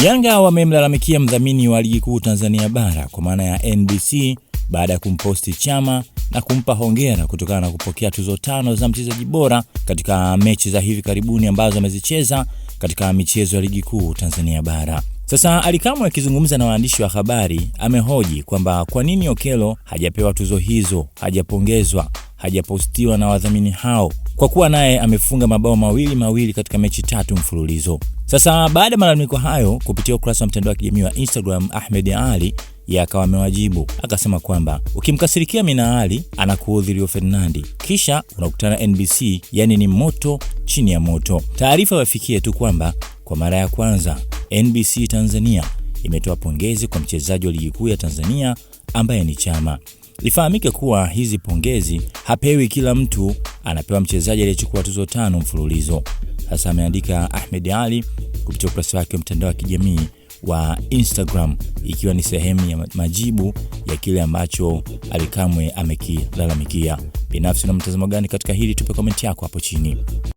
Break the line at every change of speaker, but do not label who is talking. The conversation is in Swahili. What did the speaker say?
Yanga wamemlalamikia mdhamini wa ligi kuu Tanzania bara kwa maana ya NBC baada ya kumposti Chama na kumpa hongera kutokana na kupokea tuzo 5 za mchezaji bora katika mechi za hivi karibuni ambazo amezicheza katika michezo ya ligi kuu Tanzania bara. Sasa Ally Kamwe akizungumza na waandishi wa habari amehoji kwamba kwa nini Okello hajapewa tuzo hizo, hajapongezwa, hajapostiwa na wadhamini hao kwa kuwa naye amefunga mabao mawili katika mechi 3 mfululizo. Sasa baada ya malalamiko hayo kupitia ukurasa wa mtandao wa kijamii wa Instagram, Ahmed Ally akawa amewajibu akasema kwamba ukimkasirikia Mina Ally anakuudhi Rio Ferdinand, kisha unakutana NBC, yani ni moto chini ya moto. Taarifa wafikie tu kwamba kwa mara ya kwanza NBC Tanzania imetoa pongezi kwa mchezaji wa ligi kuu ya Tanzania ambaye ni Chama. Ifahamike kuwa hizi pongezi hapewi kila mtu, anapewa mchezaji aliyechukua tuzo 5 mfululizo. Sasa ameandika Ahmed Ally kupitia ukurasa wake wa mtandao wa kijamii wa Instagram, ikiwa ni sehemu ya majibu ya kile ambacho Ally Kamwe amekilalamikia. Binafsi na mtazamo gani katika hili? Tupe comment yako hapo chini.